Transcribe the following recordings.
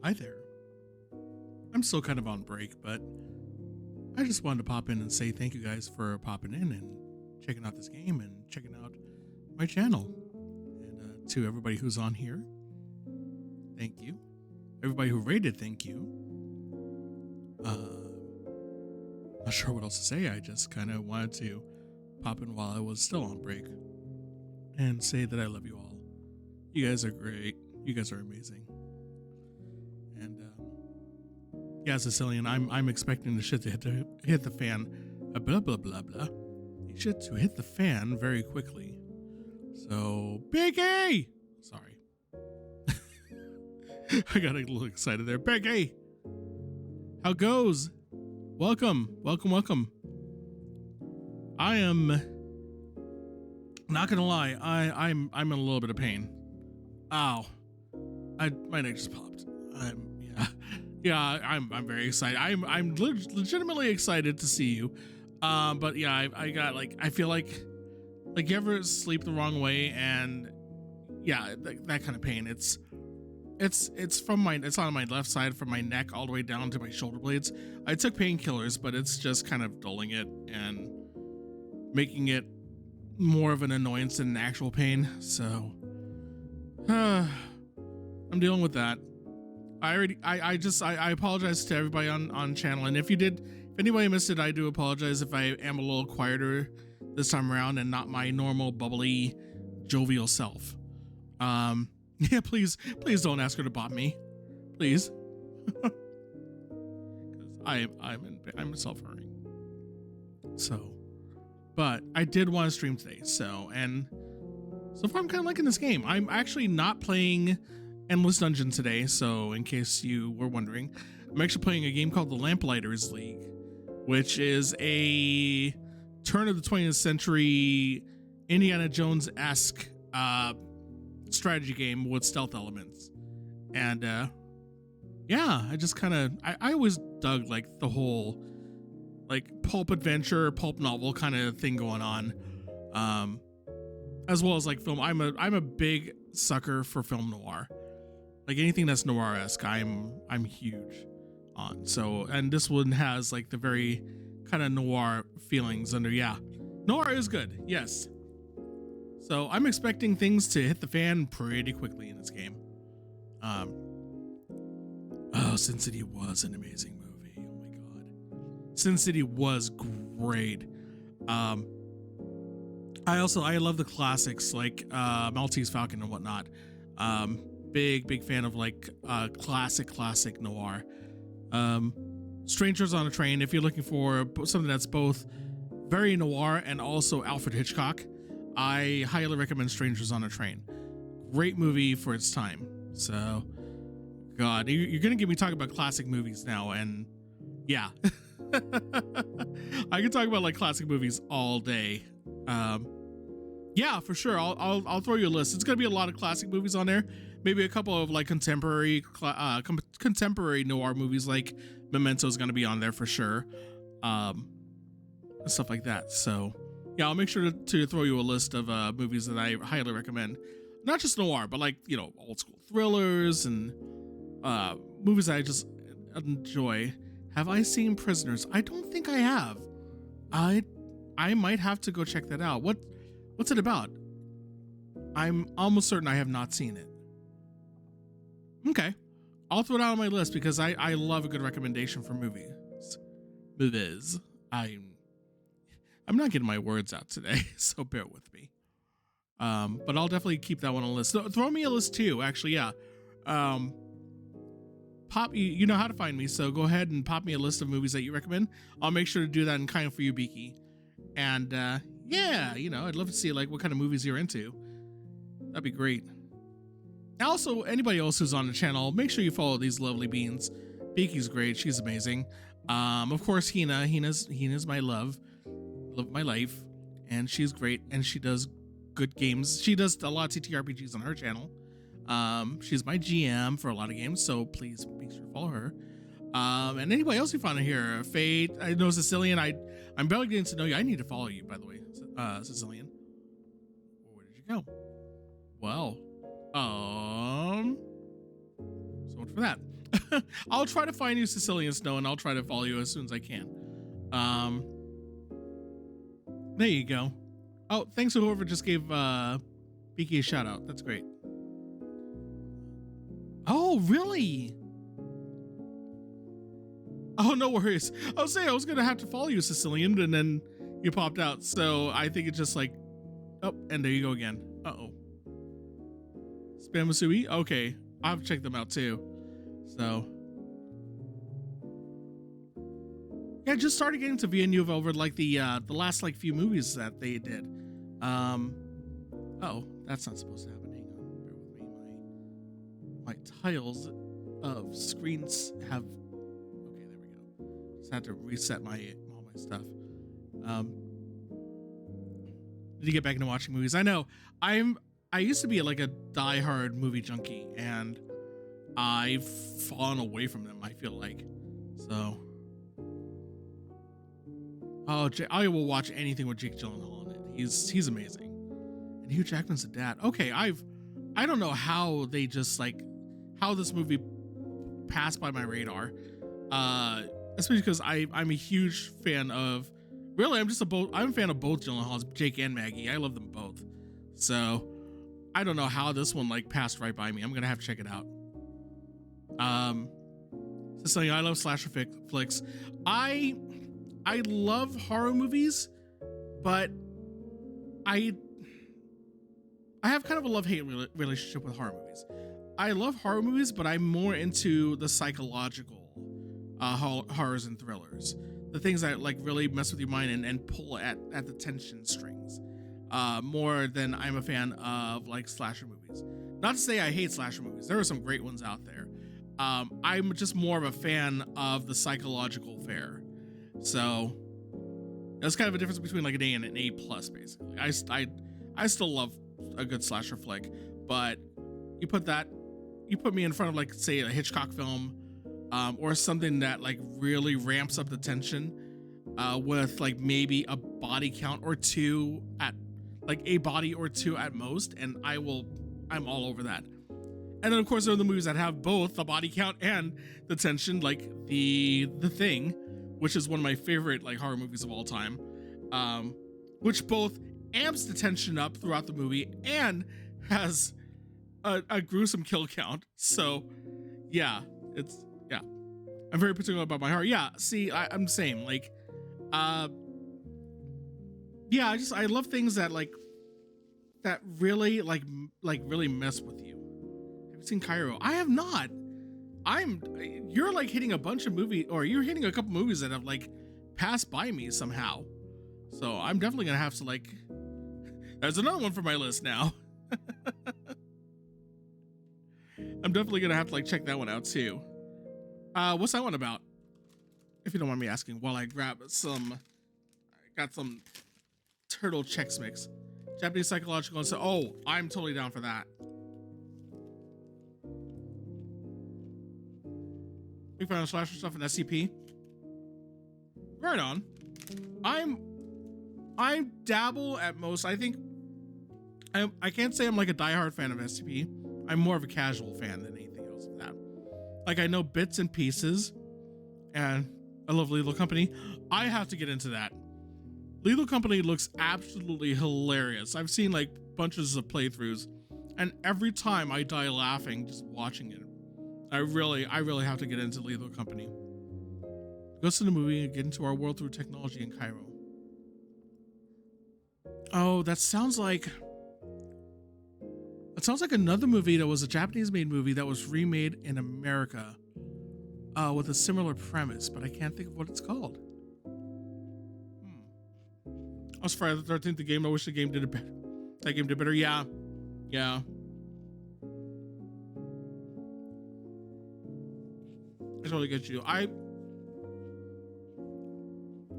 Hi there. I'm still kind of on break, but I just wanted to pop in and say thank you guys for popping in and checking out this game and checking out my channel. And to everybody who's on here, thank you. Everybody who rated, thank you. Not sure what else to say. I just kind of wanted to pop in while I was still on break and say that I love you all. You guys are great. You guys are amazing. And yeah, Sicilian, I'm expecting the shit to hit the fan. Blah blah blah blah. Shit to hit the fan very quickly. So Biggie, sorry, I got a little excited there. Biggie, how goes? Welcome. I am not gonna lie. I'm in a little bit of pain. Ow. My neck just popped. I'm very excited. I'm legitimately excited to see you. But yeah, I got like, I feel like you ever sleep the wrong way, and yeah, that kind of pain. It's on my left side, from my neck all the way down to my shoulder blades. I took painkillers, but it's just kind of dulling it and making it more of an annoyance than an actual pain. So I'm dealing with that. I apologize to everybody on channel, and if anybody missed it, I do apologize if I am a little quieter this time around and not my normal bubbly jovial self. Yeah, please don't ask her to bop me, please. Because I'm self-hurting. So, but I did want to stream today, so far I'm kind of liking this game. I'm actually not playing Endless Dungeon today, so in case you were wondering, I'm actually playing a game called the Lamplighters League, which is a turn of the 20th century Indiana Jones-esque strategy game with stealth elements. And yeah, I just kind of I always dug like the whole like pulp adventure, pulp novel kind of thing going on, as well as like film. I'm a big sucker for film noir. Like anything that's noir-esque, I'm huge on. So, and this one has like the very kind of noir feelings under. Yeah, noir is good. Yes. So I'm expecting things to hit the fan pretty quickly in this game. Sin City was an amazing movie. Oh my god, Sin City was great. I love the classics like Maltese Falcon and whatnot. Big fan of like classic noir. Strangers on a Train, if you're looking for something that's both very noir and also Alfred Hitchcock, I highly recommend Strangers on a Train. Great movie for its time. So god, you're gonna get me talking about classic movies now, and yeah. I can talk about like classic movies all day. Yeah, for sure. I'll throw you a list. It's gonna be a lot of classic movies on there. Maybe a couple of like contemporary noir movies, like Memento is gonna be on there for sure. Stuff like that. So yeah, I'll make sure to throw you a list of movies that I highly recommend. Not just noir, but like, you know, old school thrillers and movies that I just enjoy. Have I seen Prisoners? I don't think I have. I might have to go check that out. What's it about? I'm almost certain I have not seen it. Okay, I'll throw it out on my list because I love a good recommendation for movies. I'm not getting my words out today, so bear with me. But I'll definitely keep that one on the list. Throw me a list too, actually, yeah. You know how to find me, so go ahead and pop me a list of movies that you recommend. I'll make sure to do that in kind for you, Beaky. And yeah, you know, I'd love to see like what kind of movies you're into. That'd be great. Also, anybody else who's on the channel, make sure you follow these lovely beans. Beaky's great, she's amazing. Of course, Hina's my love of my life, and she's great, and she does good games. She does a lot of TTRPGs on her channel. She's my GM for a lot of games, so please make sure to follow her. And anybody else you find in here, Fate, I know Sicilian. I'm barely getting to know you. I need to follow you, by the way, Sicilian. Where did you go? Well, so much for that. I'll try to find you, Sicilian Snow, and I'll try to follow you as soon as I can. There you go. Oh, thanks to whoever just gave Beaky a shout out. That's great. Oh, really? Oh, no worries. I was saying I was gonna have to follow you, Sicilian, and then you popped out. So I think it's just like, oh, and there you go again. Uh-oh. Spamasui? Okay, I'll have to check them out too. So yeah, just started getting to Villeneuve over like the last like few movies that they did. Oh, that's not supposed to happen. Hang on, bear with me. My tiles of screens have. Okay, there we go. Just had to reset all my stuff. Need to get back into watching movies. I know I used to be like a diehard movie junkie, and I've fallen away from them, I feel like. So, oh, I will watch anything with Jake Gyllenhaal in it. He's amazing. And Hugh Jackman's a dad. Okay, I don't know how they just like how this movie passed by my radar. Especially because I'm a huge fan of. Really, I'm a fan of both Gyllenhaals, Jake and Maggie. I love them both. So, I don't know how this one like passed right by me. I'm gonna have to check it out. So I love slasher flicks. I love horror movies, but I have kind of a love-hate relationship with horror movies. I love horror movies, but I'm more into the psychological horrors and thrillers, the things that like really mess with your mind and pull at the tension strings, more than I'm a fan of like slasher movies. Not to say I hate slasher movies. There are some great ones out there. I'm just more of a fan of the psychological fare. So that's kind of a difference between like an A and an A plus, basically. I still love a good slasher flick, but you put me in front of like say a Hitchcock film, or something that like really ramps up the tension, with like maybe a body count or two at like a body or two at most, and I'm all over that. And then of course there are the movies that have both the body count and the tension, like the Thing, which is one of my favorite like horror movies of all time, which both amps the tension up throughout the movie and has a gruesome kill count. So yeah, I'm very particular about my horror. Yeah, see, I'm the same. Like, yeah, I love things that like that really like really mess with you. Have you seen Cairo? I have not. You're like hitting a bunch of movies, or you're hitting a couple movies that have like passed by me somehow. So I'm definitely gonna have to like. There's another one for my list now. I'm definitely gonna have to like check that one out too. What's that one about? If you don't mind me asking, while I grab I got some turtle Chex Mix, Japanese psychological. And so, oh, I'm totally down for that. Big fan of slasher stuff and SCP. Right on. I dabble at most. I think I can't say I'm like a diehard fan of SCP. I'm more of a casual fan than anything else of that. Like I know bits and pieces, and I love Lethal Company. I have to get into that. Lethal Company looks absolutely hilarious. I've seen like bunches of playthroughs, and every time I die laughing just watching it. I really have to get into Lethal Company. Go to the movie and get into our world through technology in Cairo. Oh, that sounds like another movie that was a Japanese-made movie that was remade in America, with a similar premise, but I can't think of what it's called. I was Friday the 13th, the game. I wish the game did it better. That game did better. Yeah. I totally get you. I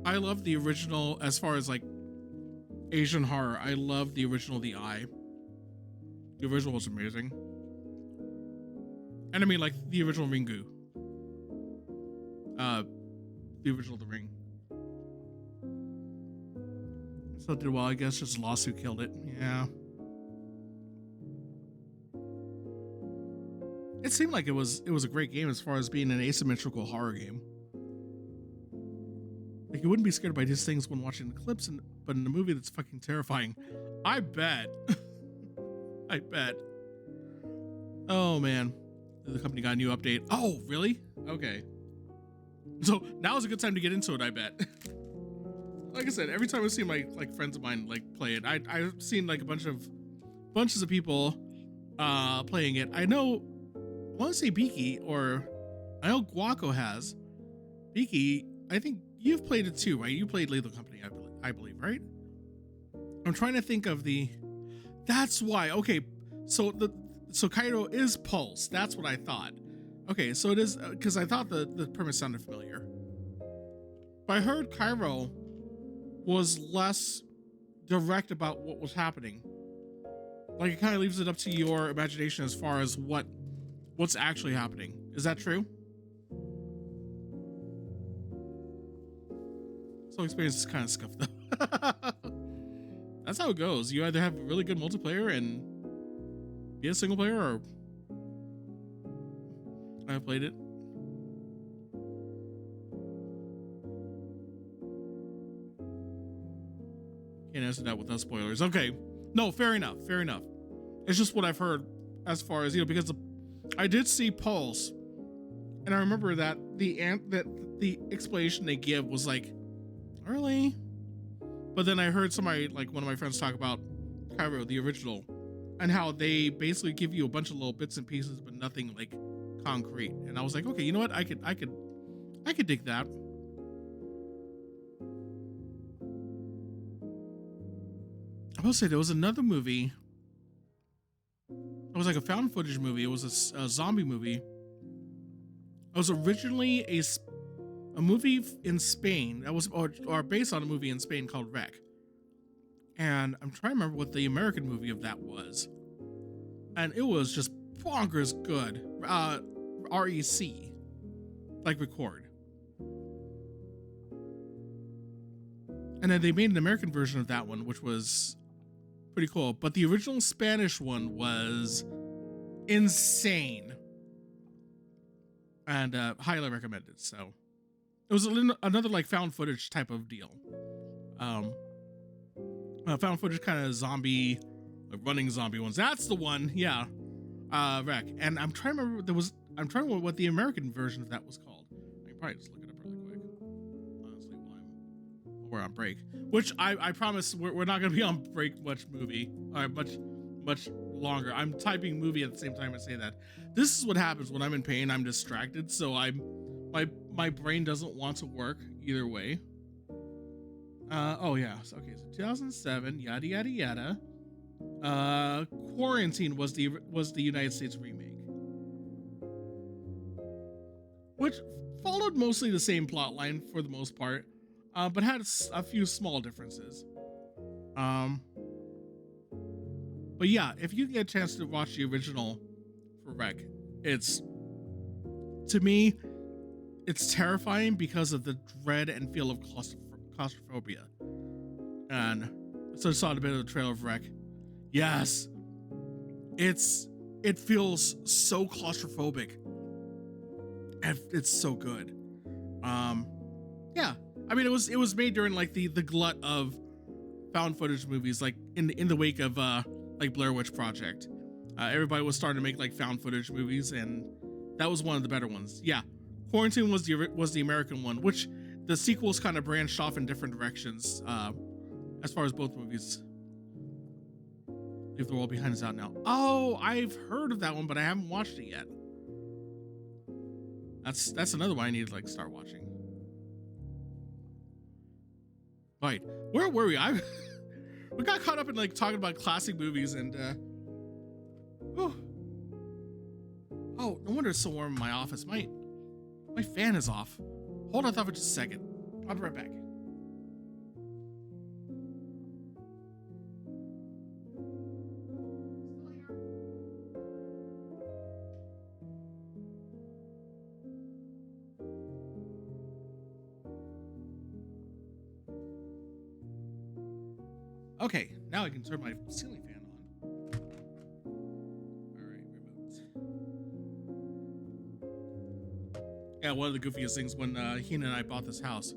love the original as far as like Asian horror. I love the original The Eye. The original was amazing. And I mean like the original Ringu. The original The Ring. So did well, I guess just lawsuit killed it. Yeah. it seemed like it was a great game as far as being an asymmetrical horror game. Like, you wouldn't be scared by these things when watching the clips, but in a movie that's fucking terrifying. I bet. I bet. Oh man, the company got a new update. Oh really? Okay. So now is a good time to get into it, I bet. Like I said, every time I see my friends of mine play it, I've seen like bunches of people playing it. I know, I want to say Beaky, or I know Guaco has. Beaky, I think you've played it too, right? You played Lethal Company, I believe, right? I'm trying to think of that's why. Okay, so Cairo is Pulse. That's what I thought. Okay, so it is, because I thought the premise sounded familiar. But I heard Cairo was less direct about what was happening. Like, it kind of leaves it up to your imagination as far as what's actually happening. Is that true? So experience is kind of scuffed though. That's how it goes. You either have really good multiplayer and be a single player, or I played it. Can't answer that without spoilers. Okay. No, fair enough. Fair enough. It's just what I've heard as far as, because I did see Pulse, and I remember that the explanation they give was like, really? But then I heard somebody, like one of my friends, talk about Cairo, the original, and how they basically give you a bunch of little bits and pieces, but nothing like concrete. And I was like, okay, you know what? I could dig that. I will say there was another movie. It was like a found footage movie. It was a zombie movie. It was originally a movie in Spain that was, or based on a movie in Spain called Rec. And I'm trying to remember what the American movie of that was. And it was just bonkers good. REC, like record. And then they made an American version of that one, which was pretty cool. But the original Spanish one was insane. And highly recommended. So it was another like found footage type of deal. Found footage kind of zombie, like running zombie ones. That's the one, yeah. Rec. And I'm trying to remember I'm trying to remember what the American version of that was called. I can probably just look it up really quick. Honestly, while we're on break. Which I promise we're not gonna be on break much longer. I'm typing movie at the same time I say that. This is what happens when I'm in pain. I'm distracted, so my brain doesn't want to work either way. Oh yeah. So 2007, yada yada yada. Quarantine was the United States remake, which followed mostly the same plot line for the most part, but had a few small differences. But yeah, if you get a chance to watch the original for Rec, to me, it's terrifying because of the dread and feel of claustrophobia. And so I saw a bit of the trailer of Rec. Yes, it feels so claustrophobic, and it's so good. Yeah, I mean, it was made during like the glut of found footage movies, like in the wake of like Blair Witch Project. Everybody was starting to make like found footage movies, and that was one of the better ones. Yeah, Quarantine was the American one, which the sequels kind of branched off in different directions. As far as both movies. Leave the World Behind is out now. Oh, I've heard of that one, but I haven't watched it yet. That's another one I need to like start watching. Right, where were we? We got caught up in like talking about classic movies, and oh, no wonder it's so warm in my office. My fan is off. Hold on for just a second. I'll be right back. Okay, now I can turn my ceiling fan on. All right, remote. Yeah, one of the goofiest things when Hina and I bought this house,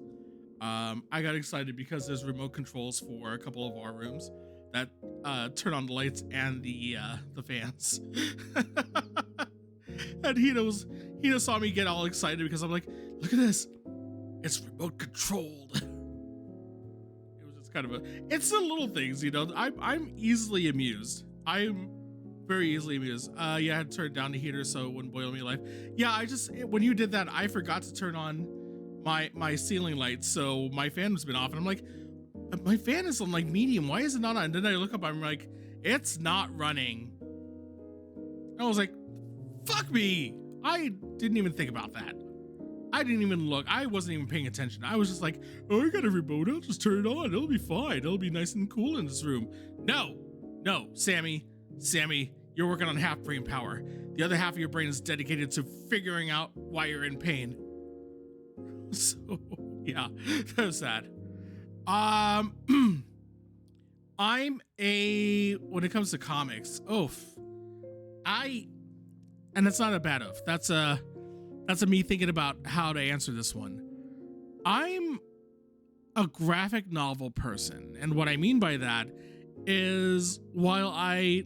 I got excited because there's remote controls for a couple of our rooms that turn on the lights and the fans. And Hina saw me get all excited because I'm like, look at this, it's remote controlled. It was just kind of it's the little things, you know. I'm easily amused. I'm very easily amused. Yeah, I had to turn down the heater so it wouldn't boil me alive. Yeah, when you did that, I forgot to turn on my ceiling lights, so my fan has been off, and I'm like, my fan is on like medium. Why is it not on? And then I look up, I'm like, it's not running. I was like, fuck me. I didn't even think about that. I didn't even look. I wasn't even paying attention. I was just like, oh, I got a remote. I'll just turn it on. It'll be fine. It'll be nice and cool in this room. No, Sammy, you're working on half brain power. The other half of your brain is dedicated to figuring out why you're in pain. So, yeah, there's that. When it comes to comics, and it's not a bad oof. That's a me thinking about how to answer this one. I'm a graphic novel person, and what I mean by that is, while I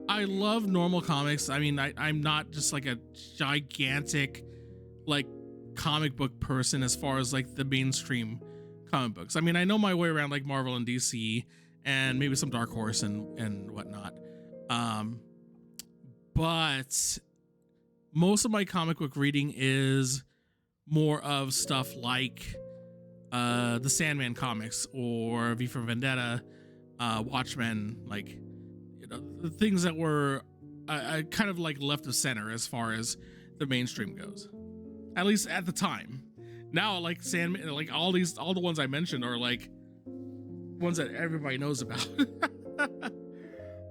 love normal comics, I mean, I'm not just like a gigantic like comic book person as far as like the mainstream comic books. I mean, I know my way around like Marvel and DC and maybe some Dark Horse and whatnot. But most of my comic book reading is more of stuff like the Sandman comics or V for Vendetta, Watchmen, like, you know, the things that were kind of like left of center as far as the mainstream goes, at least at the time. Now, like Sandman, like all the ones I mentioned are like ones that everybody knows about.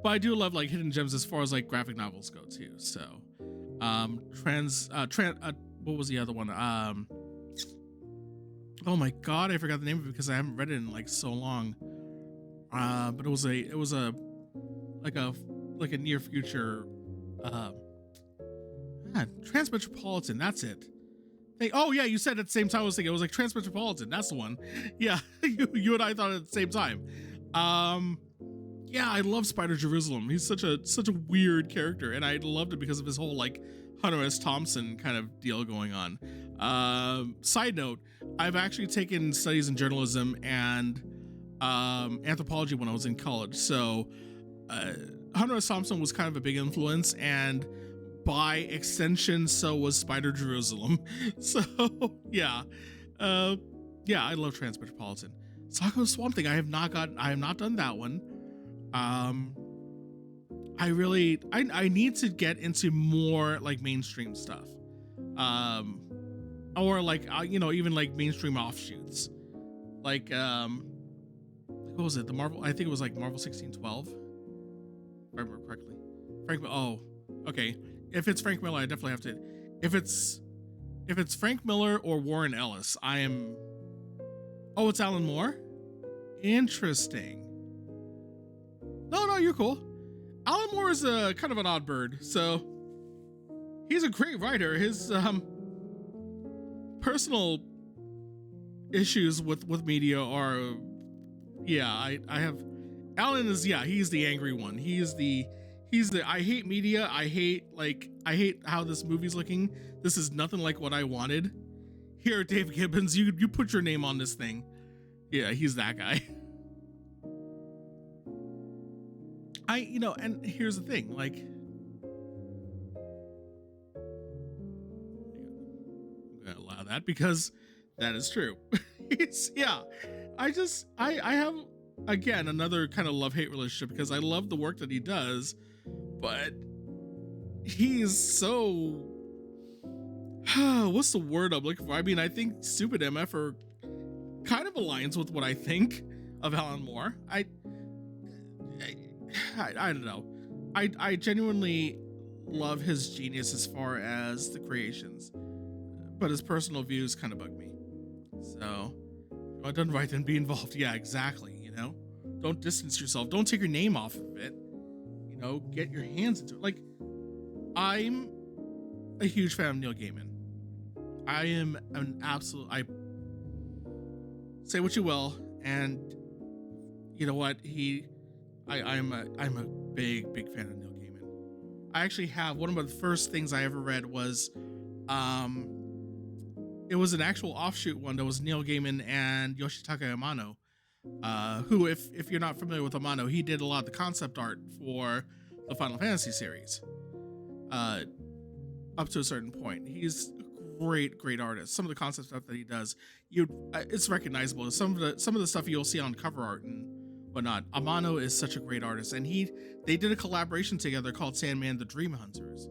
But I do love like hidden gems as far as like graphic novels go too. So, what was the other one? Oh my god, I forgot the name of it because I haven't read it in like so long. But it was a near future, Transmetropolitan. That's it. Oh yeah, you said at the same time I was thinking it was like Transmetropolitan. That's the one. Yeah, you and I thought at the same time. Yeah, I love Spider Jerusalem. He's such a weird character, and I loved it because of his whole like Hunter S. Thompson kind of deal going on. Side note, I've actually taken studies in journalism and anthropology when I was in college. So Hunter S. Thompson was kind of a big influence, and by extension, so was Spider Jerusalem. So yeah, I love Transmetropolitan. Sako Swamp Thing, I have not done that one. I need to get into more like mainstream stuff, or like even like mainstream offshoots, like what was it, the Marvel, I think it was like Marvel 1612, if I remember correctly. Okay, if it's Frank Miller, I definitely have to. If it's Frank Miller or Warren Ellis, I am. Oh, it's Alan Moore. Interesting. No, you're cool. Alan Moore is a kind of an odd bird, so he's a great writer. His personal issues with media are, I have. Alan is, he's the angry one. He's the I hate media. I hate how this movie's looking. This is nothing like what I wanted. Here, Dave Gibbons, you put your name on this thing. Yeah, he's that guy. And here's the thing, like, I'm gonna allow that because that is true. I have, again, another kind of love-hate relationship because I love the work that he does, but he's so, what's the word I'm looking for? I mean, I think Stupid MF kind of aligns with what I think of Alan Moore. I don't know. I genuinely love his genius as far as the creations, but his personal views kind of bug me. So, if I done right, then be involved. Yeah, exactly. Don't distance yourself. Don't take your name off of it. Get your hands into it. Like, I'm a huge fan of Neil Gaiman. I am an absolute. I say what you will, and you know what? I'm a big fan of Neil Gaiman. I actually have one of the first things I ever read was, it was an actual offshoot one that was Neil Gaiman and Yoshitaka Amano, who, if you're not familiar with Amano, he did a lot of the concept art for the Final Fantasy series, up to a certain point. He's a great artist. Some of the concept stuff that he does, it's recognizable. Some of the stuff you'll see on cover art and whatnot. Amano is such a great artist, and they did a collaboration together called Sandman: The Dream Hunters,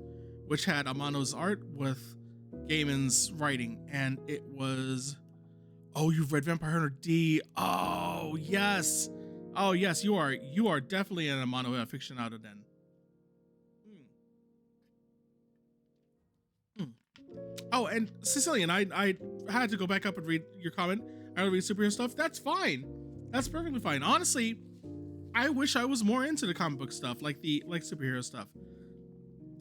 which had Amano's art with Gaiman's writing, and it was. Oh, you've read Vampire Hunter D. Oh yes, you are definitely an Amano aficionado then. Oh, and Sicilian, I had to go back up and read your comment. I don't read superhero stuff. That's fine. That's perfectly fine. Honestly, I wish I was more into the comic book stuff, like superhero stuff.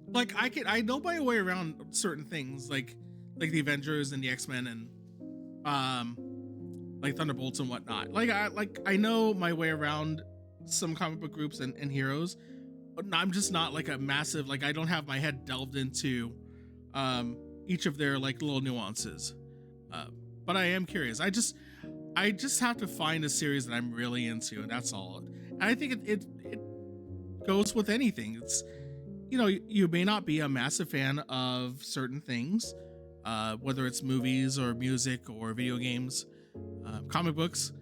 Like I know my way around certain things, like the Avengers and the X-Men and like Thunderbolts and whatnot. I know my way around some comic book groups and heroes. But I'm just not like a massive, like I don't have my head delved into each of their like little nuances. But I am curious. I just have to find a series that I'm really into, and that's all. And I think it goes with anything. It's, you may not be a massive fan of certain things, whether it's movies or music or video games, comic books.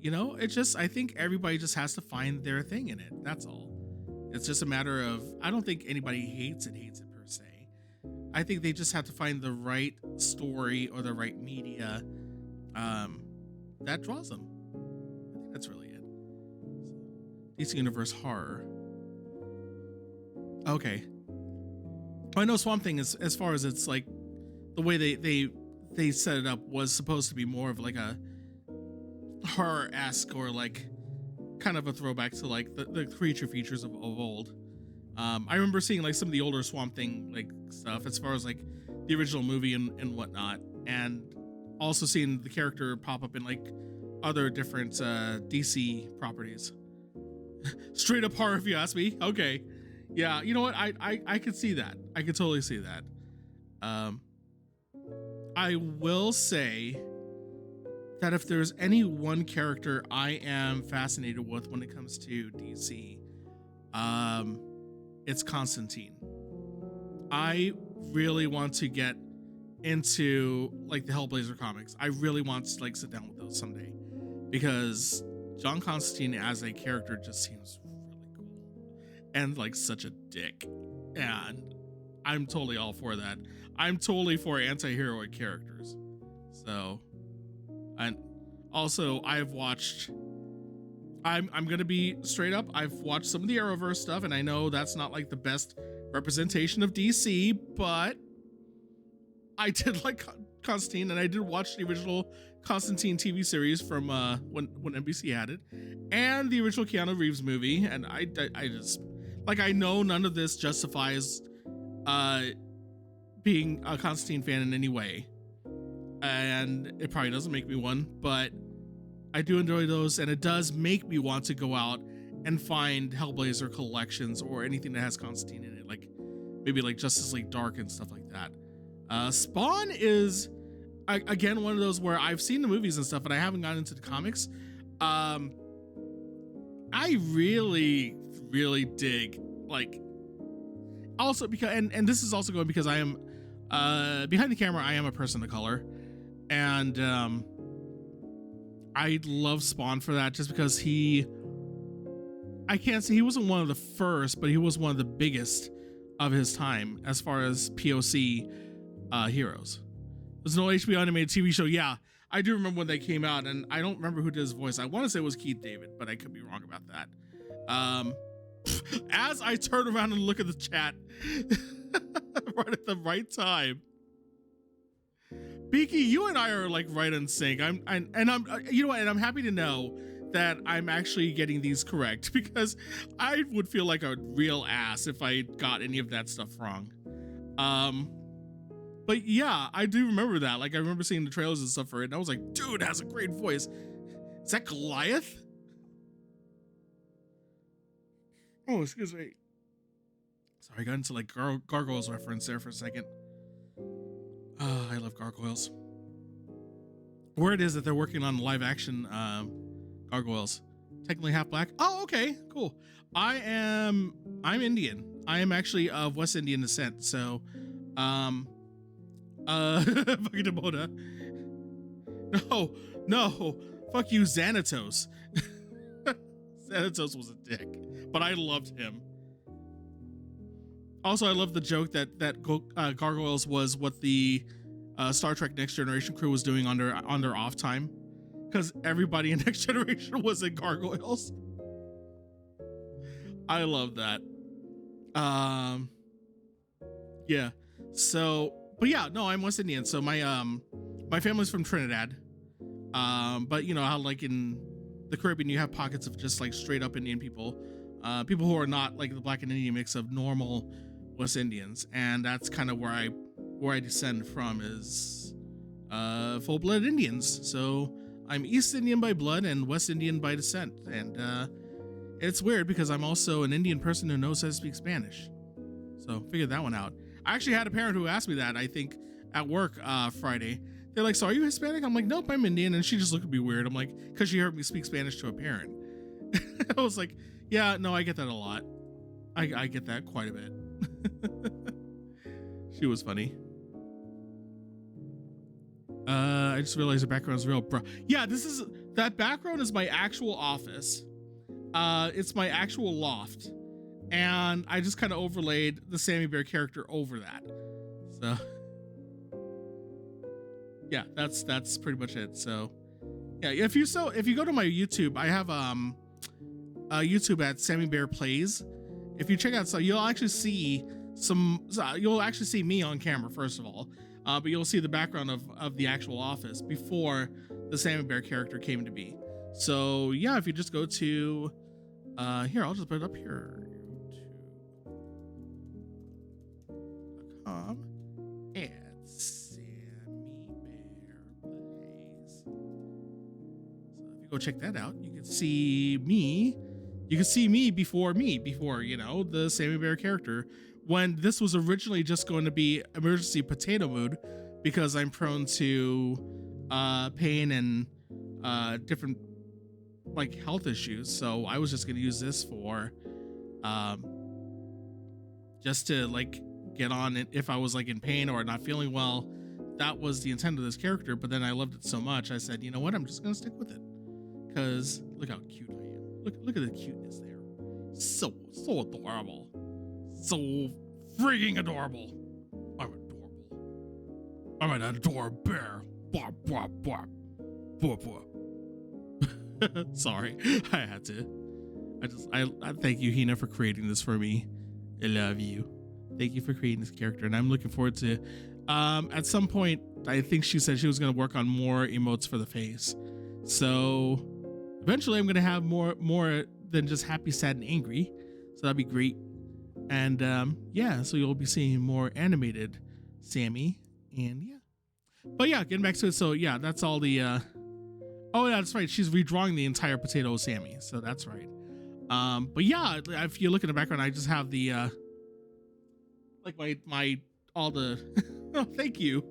I think everybody just has to find their thing in it. That's all. It's just a matter of, I don't think anybody hates it per se. I think they just have to find the right story or the right media that draws them. I think that's really it. DC Universe horror. Okay. I know Swamp Thing is, as far as it's like the way they set it up, was supposed to be more of like a horror-esque or like kind of a throwback to like the creature features of old. I remember seeing like some of the older Swamp Thing like stuff as far as like the original movie and whatnot, and also seeing the character pop up in like other different DC properties. Straight up horror, if you ask me. Okay, yeah, you know what? I could see that. I could totally see that. I will say that if there's any one character I am fascinated with when it comes to DC, it's Constantine. I really want to get into like the Hellblazer comics. I really want to like sit down with those someday, because John Constantine as a character just seems really cool and like such a dick, and I'm totally all for that. I'm totally for anti-heroic characters. So, and also I've watched, I'm gonna be straight up, I've watched some of the Arrowverse stuff, and I know that's not like the best representation of DC, but I did like Constantine, and I did watch the original Constantine TV series from when NBC had it, and the original Keanu Reeves movie, and I just like, I know none of this justifies being a Constantine fan in any way, and it probably doesn't make me one, but I do enjoy those, and it does make me want to go out and find Hellblazer collections or anything that has Constantine in it, like maybe like Justice League Dark and stuff like that. Spawn is again one of those where I've seen the movies and stuff, but I haven't gotten into the comics. I really dig, like, also because, and this is also going because I am behind the camera, I am a person of color, and I love Spawn for that, just because I can't say he wasn't one of the first, but he was one of the biggest of his time as far as POC heroes. There's no HBO animated TV show. Yeah, I do remember when they came out, and I don't remember who did his voice. I want to say it was Keith David, but I could be wrong about that. As I turn around and look at the chat right at the right time, Beaky, you and I are like right in sync. I'm you know what, and I'm happy to know that I'm actually getting these correct, because I would feel like a real ass if I got any of that stuff wrong. But yeah, I do remember that. Like I remember seeing the trailers and stuff for it, and I was like, dude, it has a great voice. Is that Goliath? Oh, excuse me. Sorry, I got into like gargoyles reference there for a second. Oh, I love gargoyles. Word is that they're working on live action gargoyles. Technically half black. Oh, okay, cool. I'm Indian. I am actually of West Indian descent. So, fucking Demoda. No, fuck you, Xanatos. Xanatos was a dick, but I loved him. Also, I love the joke that gargoyles was what the Star Trek Next Generation crew was doing on their off time, because everybody in Next Generation was in gargoyles. I love that. Yeah. So, but yeah, no, I'm West Indian. So my family's from Trinidad. But you know how like in the Caribbean you have pockets of just like straight up Indian people, people who are not like the Black and Indian mix of normal West Indians, and that's kind of where I descend from, is full-blooded Indians. So I'm East Indian by blood and West Indian by descent, and it's weird because I'm also an Indian person who knows how to speak Spanish. So figured that one out. I actually had a parent who asked me that, I think at work Friday. They're like, so are you Hispanic? I'm like, nope, I'm Indian. And she just looked at me weird. I'm like, because she heard me speak Spanish to a parent. I was like, yeah, no, I get that a lot. I get that quite a bit. She was funny. I just realized the background is real, bro. Yeah, that background is my actual office. It's my actual loft. And I just kind of overlaid the SammyBear character over that. So yeah, that's pretty much it. So yeah, if you go to my YouTube, I have YouTube at SammyBear Plays. If you check out, so you'll actually see me on camera first of all, but you'll see the background of the actual office before the SammyBear character came to be. So yeah, if you just go to here, I'll just put it up here. YouTube.com and go check that out. You can see me. You can see me before you know, the SammyBear character, when this was originally just going to be emergency potato mood, because I'm prone to pain and different like health issues. So I was just going to use this for just to like get on it if I was like in pain or not feeling well. That was the intent of this character, but then I loved it so much I said, you know what, I'm just going to stick with it. Because look how cute I am. Look at the cuteness there. So adorable. So freaking adorable. I'm adorable. I'm an adorable bear. Blah, blah, blah. Blah, blah. Sorry. I had to. I thank you, Hina, for creating this for me. I love you. Thank you for creating this character. And I'm looking forward to at some point, I think she said she was going to work on more emotes for the face. So eventually, I'm going to have more than just happy, sad, and angry. So that'd be great. And yeah, so you'll be seeing more animated Sammy. And yeah. But yeah, getting back to it. So yeah, that's all the... oh, yeah, that's right. She's redrawing the entire potato Sammy. So that's right. But yeah, if you look in the background, I just have the... like my all the... oh, thank you.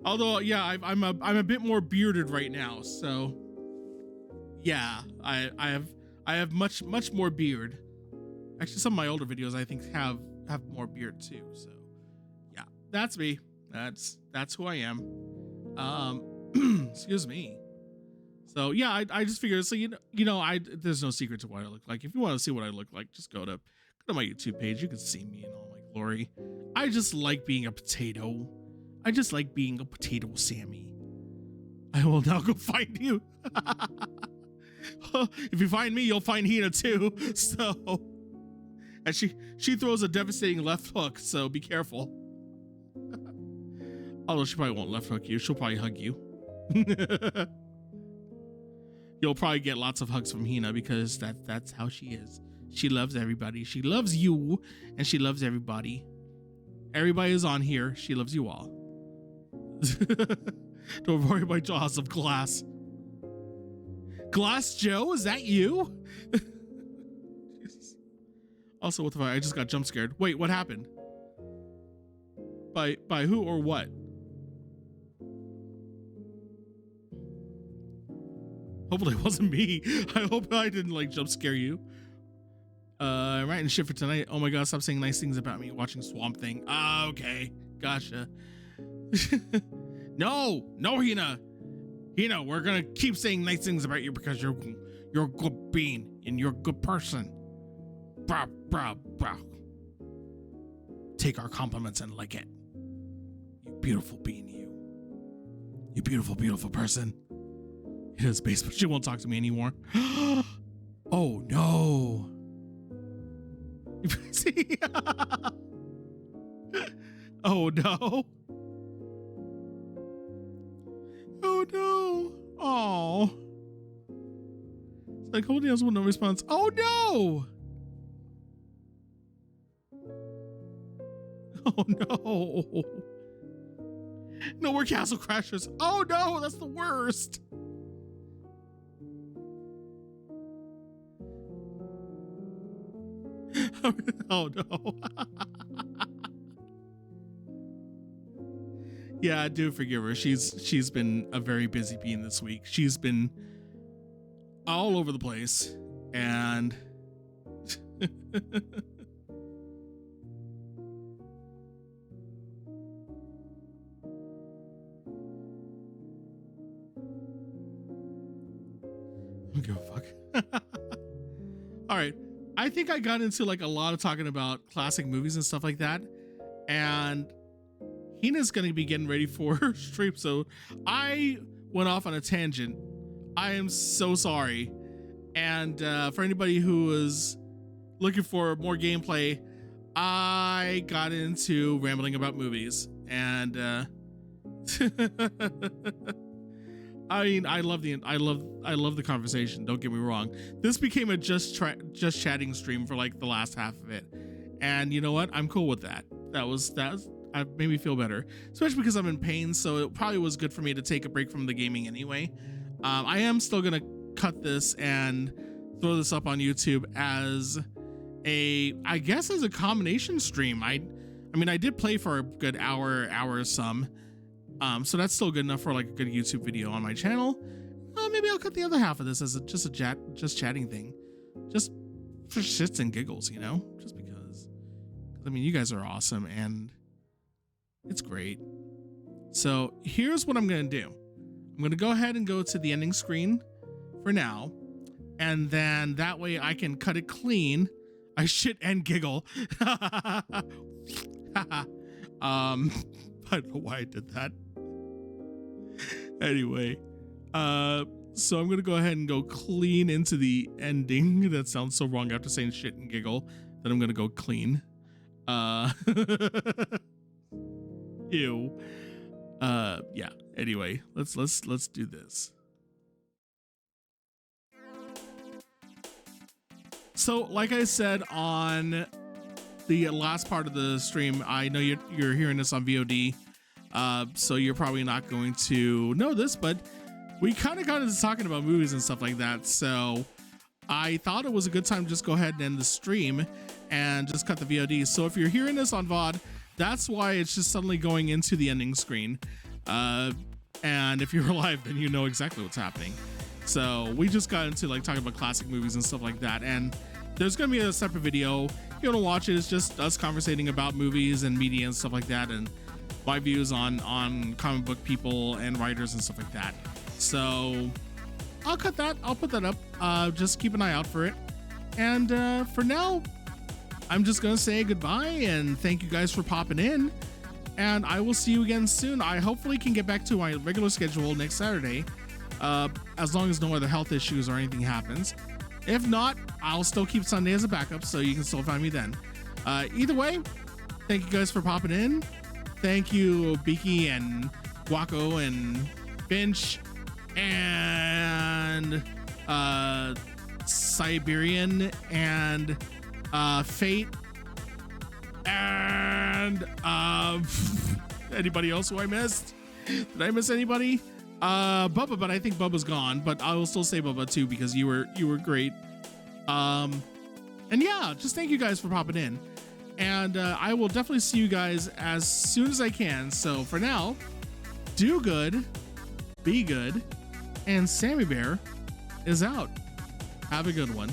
Although, yeah, I'm a bit more bearded right now. So... yeah, I have much more beard. Actually, some of my older videos I think have more beard too. So yeah, that's me. That's who I am. Excuse me. So yeah, I just figured, so you know there's no secret to what I look like. If you want to see what I look like, just go to my YouTube page. You can see me in all my glory. I just like being a potato. I just like being a potato Sammy. I will now go find you. If you find me, you'll find Hina too. So, and she throws a devastating left hook, so be careful. Although she probably won't left hook you, she'll probably hug you. You'll probably get lots of hugs from Hina because that's how she is. She loves everybody. She loves you, and she loves everybody. Everybody is on here. She loves you all. To avoid my jaws of glass. Glass Joe, is that you? Jesus. Also, what the fuck? I just got jump scared. Wait, what happened? By who or what? Hopefully it wasn't me. I hope I didn't like jump scare you. I'm writing shit for tonight. Oh my god, stop saying nice things about me watching Swamp Thing. Ah, okay. Gotcha. No, Hina. Hina, we're gonna keep saying nice things about you because you're a good being and you're a good person. Blah, blah, blah. Take our compliments and like it. You beautiful being, you. You beautiful, beautiful person. It is base, but she won't talk to me anymore. Oh no. See? Oh no. Oh no. Oh. It's like holding us with no response. Oh no. Oh no. No, we're Castle Crashers. Oh no, that's the worst. Oh no. Yeah, I do forgive her. She's been a very busy being this week. She's been all over the place and I don't give a fuck. All right. I think I got into like a lot of talking about classic movies and stuff like that. And Hina's going to be getting ready for her stream. So I went off on a tangent. I am so sorry. And for anybody who is looking for more gameplay, I got into rambling about movies. And I mean, I love the conversation. Don't get me wrong. This became a just chatting stream for like the last half of it, and you know what? I'm cool with that. That made me feel better, especially because I'm in pain. So it probably was good for me to take a break from the gaming anyway. I am still gonna cut this and throw this up on YouTube as I guess as a combination stream. I mean, I did play for a good hour or some. So that's still good enough for like a good YouTube video on my channel. Maybe I'll cut the other half of this as just a chatting thing, just for shits and giggles, you know, just because I mean, you guys are awesome and it's great. So here's what I'm going to do. I'm going to go ahead and go to the ending screen for now. And then that way I can cut it clean. I shit and giggle. I don't know why I did that. Anyway, so I'm gonna go ahead and go clean into the ending. That sounds so wrong after saying shit and giggle. Then I'm gonna go clean. Ew. Yeah. Anyway, let's do this. So, like I said on the last part of the stream, I know you're hearing this on VOD. So you're probably not going to know this, but we kind of got into talking about movies and stuff like that. So I thought it was a good time to just go ahead and end the stream and just cut the VOD. So if you're hearing this on VOD, that's why it's just suddenly going into the ending screen. And if you're live, then you know exactly what's happening. So we just got into like talking about classic movies and stuff like that. And there's going to be a separate video. If you want to watch it, it's just us conversating about movies and media and stuff like that. And my views on comic book people and writers and stuff like that. So I'll cut that. I'll put that up. Just keep an eye out for it. And for now, I'm just going to say goodbye and thank you guys for popping in. And I will see you again soon. I hopefully can get back to my regular schedule next Saturday, as long as no other health issues or anything happens. If not, I'll still keep Sunday as a backup, so you can still find me then. Either way, thank you guys for popping in. Thank you, Beaky and Guaco and Finch and Siberian and Fate and anybody else who I missed. Did I miss anybody? Bubba, but I think Bubba's gone, but I will still say Bubba too, because you were great. And yeah, just thank you guys for popping in. And I will definitely see you guys as soon as I can. So for now, do good, be good, and SammyBear is out. Have a good one.